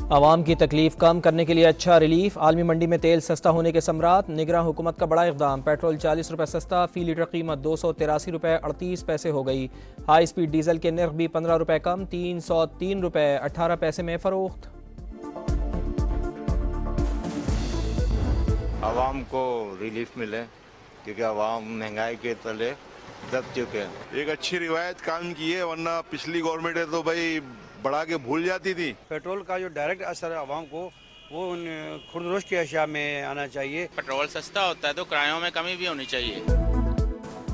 आवाम की तकलीफ कम करने के लिए अच्छा रिलीफ। आलमी मंडी में तेल सस्ता होने के समरात। निगरान हुकूमत का बड़ा इक़दाम। पेट्रोल 40 रुपये सस्ता, फी लीटर कीमत 283 रुपये 38 पैसे हो गई। हाई स्पीड डीजल के नर्ख भी 15 रुपये कम, 303 रुपये 18 पैसे में फरोख्त। आवाम को रिलीफ मिले क्योंकि आवाम महंगाई के तले दब चुके हैं। एक अच्छी रिवायत काम की है, वरना पिछली गवर्नमेंट है तो भाई बढ़ा के भूल जाती थी। पेट्रोल का जो डायरेक्ट असर है आवाम को वो उन खुर्दरोश की अशिया में आना चाहिए। पेट्रोल सस्ता होता है तो किरायों में कमी भी होनी चाहिए।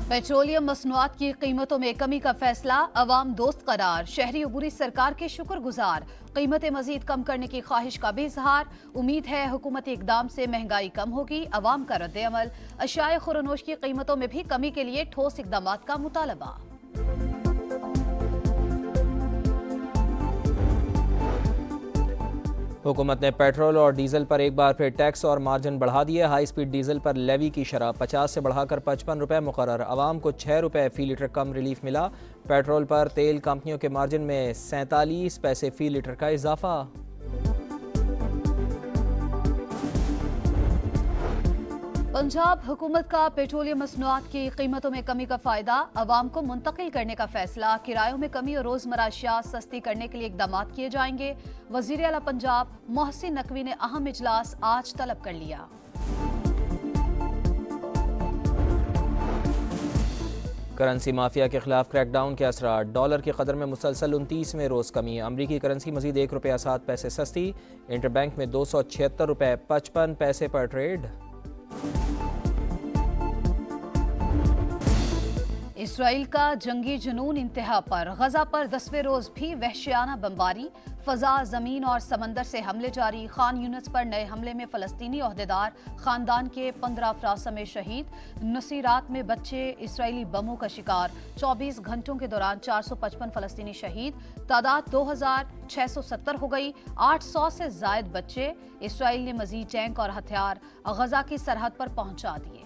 पेट्रोलियम मसनूआत की कीमतों में कमी का फैसला, अवाम दोस्त करार। शहरी अबूरी सरकार के शुक्रगुजार। कीमतें मजीद कम करने की ख्वाहिश का भी इजहार। उम्मीद है हुकूमती इकदाम से महंगाई कम होगी। अवाम का रद्द अमल। अशियाए खुरनोश की कीमतों में भी कमी के लिए ठोस इकदाम का मुतालबा। हुकूमत ने पेट्रोल और डीजल पर एक बार फिर टैक्स और मार्जिन बढ़ा दिए। हाई स्पीड डीजल पर लेवी की शरह 50 से बढ़ाकर 55 रुपये मुकर्रर। आवाम को 6 रुपये फी लीटर कम रिलीफ मिला। पेट्रोल पर तेल कंपनियों के मार्जिन में 47 पैसे फी लीटर का इजाफा। पंजाब हुकूमत का पेट्रोलियम मसनूआत की कीमतों में कमी का फायदा, अवाम को मुंतकिल करने का फैसला। किरायों में कमी और रोजमर्रा अशिया सस्ती करने के लिए इकदाम किए जाएंगे। वजीर आला पंजाब मोहसिन नकवी ने अहम इजलास आज तलब कर लिया। करेंसी माफिया के खिलाफ क्रैकडाउन के असरा। डॉलर की कदर में मुसलसल 29वें रोज कमी। अमरीकी करेंसी मजीद 1 रुपया 7 पैसे सस्ती। इंटरबैंक में 276 रुपये 55 पैसे पर ट्रेड। इसराइल का जंगी जुनून इंतहा पर। गजा पर 10वें रोज भी वहशियाना बमबारी। फजा, जमीन और समंदर से हमले जारी। खान यूनिस पर नए हमले में फलस्तीनी ओहदेदार खानदान के 15 अफराद समेत शहीद। नसीरात में बच्चे इसराइली बमों का शिकार। 24 घंटों के दौरान 455 फलस्तीनी शहीद। तादाद 2670 हो गई। 800 से जायद बच्चे। इसराइल ने मजीद टैंक और हथियार गजा की सरहद पर पहुंचा दिए।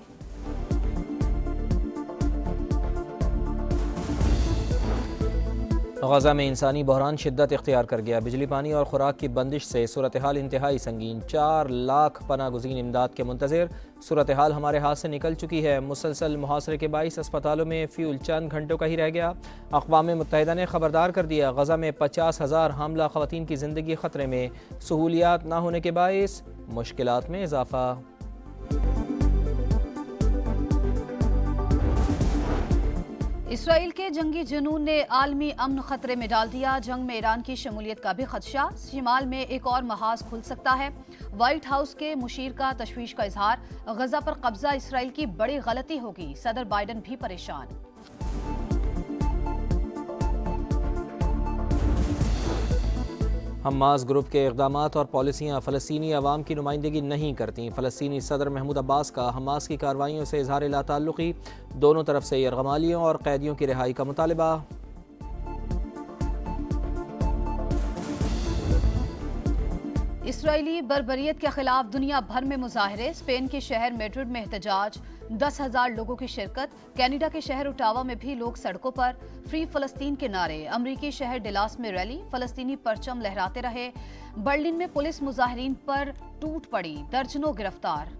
गजा में इंसानी बहरान शिद्दत इख्तियार कर गया। बिजली, पानी और खुराक की बंदिश से सूरत हाल इंतहाई संगीन। 4 लाख पना गुज़ीन इमदाद के मुंतज़िर। सूरत हाल हमारे हाथ से निकल चुकी है। मुसलसल मुहासरे के बाइस अस्पतालों में फ्यूल चंद घंटों का ही रह गया। अक़वाम मुत्तहिदा ने खबरदार कर दिया, गजा में 50,000 हामला ख़वातीन की ज़िंदगी ख़तरे में। सहूलियात न होने के बाइस मुश्किलात में इजाफा। इसराइल के जंगी जुनून ने आलमी अमन खतरे में डाल दिया। जंग में ईरान की शमूलियत का भी खदशा। शिमाल में एक और महाज खुल सकता है। व्हाइट हाउस के मुशीर का तशवीश का इजहार। गजा पर कब्जा इसराइल की बड़ी गलती होगी। सदर बाइडन भी परेशान। हमास ग्रुप के इक़दामात और पॉलिसियाँ फ़लस्तीनी अवाम की नुमाइंदगी नहीं करती। फ़लस्तीनी सदर महमूद अब्बास का हमास की कार्रवाइयों से इज़हार लाताल्लुक़ी। दोनों तरफ से यरगमालियों और कैदियों की रिहाई का मुतालबा। इसराइली बर्बरियत के खिलाफ दुनिया भर में मुजाहरे। स्पेन के शहर मैड्रिड में एहतजाज। 10,000 लोगों की शिरकत। कनाडा के शहर ओटावा में भी लोग सड़कों पर। फ्री फलस्तीन के नारे। अमरीकी शहर डलास में रैली। फलस्तीनी परचम लहराते रहे। बर्लिन में पुलिस मुजाहिरीन पर टूट पड़ी। दर्जनों गिरफ्तार।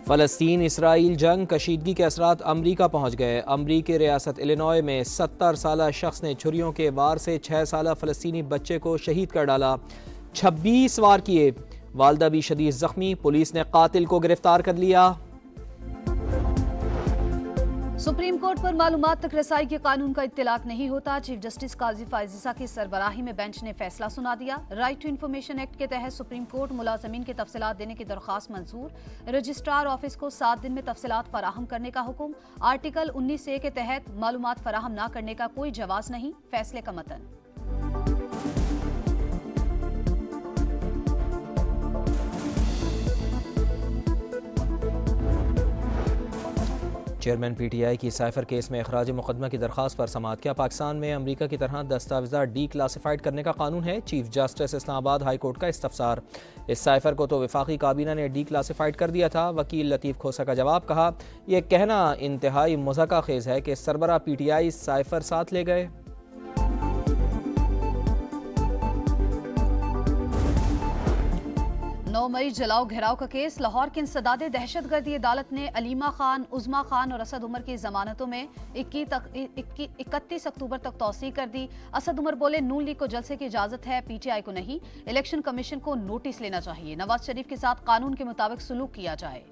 फ़लस्तीन इसराइल जंग कशीदगी के असरात अमरीका पहुँच गए। अमरीकी रियासत इलिनॉय में 70 साला शख्स ने छुरियों के वार से 6 साला फ़लस्तीनी बच्चे को शहीद कर डाला। 26 वार किए। वालदा भी शदीद जख्मी। पुलिस ने कातिल को गिरफ्तार कर लिया। सुप्रीम कोर्ट पर मालूमात तक रसाई के कानून का इत्तलाक नहीं होता। चीफ जस्टिस काजी फायजीसा की सरबराही में बेंच ने फैसला सुना दिया। राइट टू इन्फॉर्मेशन एक्ट के तहत सुप्रीम कोर्ट मुलाजमीन के तफसीलात देने की दरख्वास्त मंजूर। रजिस्ट्रार ऑफिस को 7 दिन में तफसीलात फराहम करने का हुक्म। आर्टिकल 19A के तहत मालूमात फराहम न करने का कोई जवाज नहीं। फैसले का मतन। चेयरमैन PTI की साइफर केस में अखराज मुकदमा की दरख्वास्त पर समाअत। क्या पाकिस्तान में अमरीका की तरह दस्तावेज़ात डी क्लासिफाइड करने का कानून है? Chief justice Islamabad high court का इस्तफसार। इस साइफर को तो वफाकी काबीना ने डी क्लासिफाइड कर दिया था। वकील लतीफ़ खोसा का जवाब, कहा यह कहना इंतहाई मज़ाक़ा खेज़ है कि सरबरा PTI साइफर साथ ले गए। 9 मई जलाओ घेराव का केस। लाहौर की इंसदादे दहशतगर्दी अदालत ने अलीमा खान, उज़मा खान और असद उमर की जमानतों में 31 अक्टूबर तक तौसीह कर दी। असद उमर बोले नून लीग को जलसे की इजाजत है, PTI को नहीं। इलेक्शन कमीशन को नोटिस लेना चाहिए। नवाज शरीफ के साथ कानून के मुताबिक सलूक किया जाए।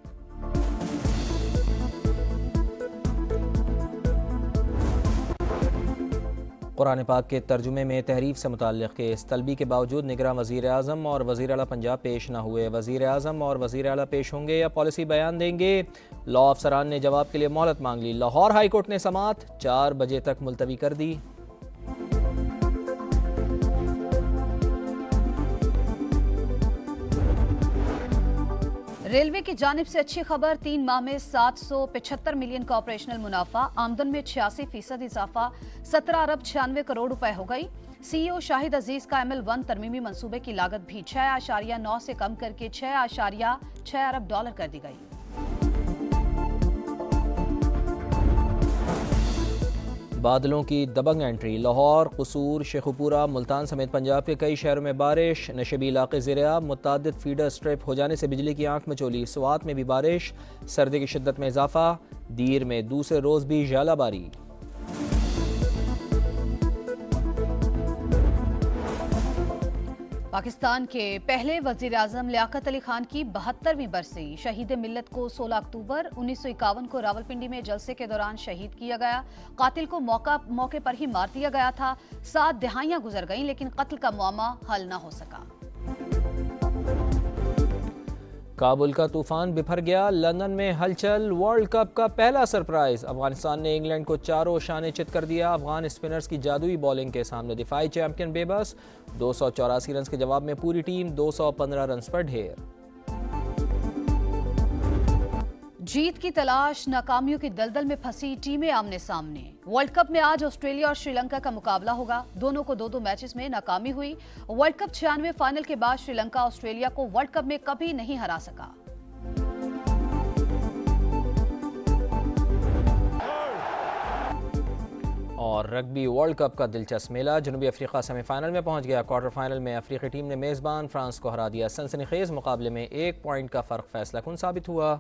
कुरान पाक के तर्जुमे में तहरीफ से मुताल्लिक़ केस। तलबी के बावजूद निगरां वज़ीर आज़म और वज़ीर आला पंजाब पेश न हुए। वज़ीर आज़म और वज़ीर आला पेश होंगे या पॉलिसी बयान देंगे? लॉ अफसरान ने जवाब के लिए मोहलत मांग ली। लाहौर हाई कोर्ट ने समाअत 4 बजे तक मुलतवी कर दी। रेलवे की जानिब से अच्छी खबर। 3 माह में 775 मिलियन का ऑपरेशनल मुनाफा, आमदन में 86% इजाफा, 17 अरब 96 करोड़ रुपए हो गई। CEO शाहिद अजीज का ML1 तरमीमी मंसूबे की लागत भी 6.9 से कम करके 6.6 अरब डॉलर कर दी गई। बादलों की दबंग एंट्री। लाहौर, कसूर, शेखुपुरा, मुल्तान समेत पंजाब के कई शहरों में बारिश। नशेबी इलाके ज़ेर-ए-आब, मुतअद्दिद फीडर स्ट्रिप हो जाने से बिजली की आंख मचोली। स्वात में भी बारिश, सर्दी की शिद्दत में इजाफा। दीर में दूसरे रोज भी ज़ालाबारी। पाकिस्तान के पहले वजीर आजम लियाकत अली खान की 72वीं बरसी। शहीद मिल्लत को 16 अक्टूबर 1951 को रावलपिंडी में जलसे के दौरान शहीद किया गया। कातिल को मौके पर ही मार दिया गया था। 7 दिहाइयां गुजर गईं लेकिन कत्ल का मुआमा हल न हो सका। काबुल का तूफान बिफर गया। लंदन में हलचल। वर्ल्ड कप का पहला सरप्राइज। अफगानिस्तान ने इंग्लैंड को 4 शाने चित कर दिया। अफगान स्पिनर्स की जादुई बॉलिंग के सामने दिफाई चैंपियन बेबस। 284 रन के जवाब में पूरी टीम 215 रन पर ढेर। जीत की तलाश, नाकामियों की दलदल में फंसी टीमें आमने सामने। वर्ल्ड कप में आज ऑस्ट्रेलिया और श्रीलंका का मुकाबला होगा। दोनों को 2-2 मैचेस में नाकामी हुई। वर्ल्ड कप 96 फाइनल के बाद श्रीलंका ऑस्ट्रेलिया को वर्ल्ड कप में कभी नहीं हरा सका। और रग्बी वर्ल्ड कप का दिलचस्प मेला। जनूबी अफ्रीका सेमीफाइनल में पहुंच गया। क्वार्टर फाइनल में अफ्रीकी टीम ने मेजबान फ्रांस को हरा दिया। सनसनीखेज मुकाबले में 1 पॉइंट का फर्क फैसला कुन साबित हुआ।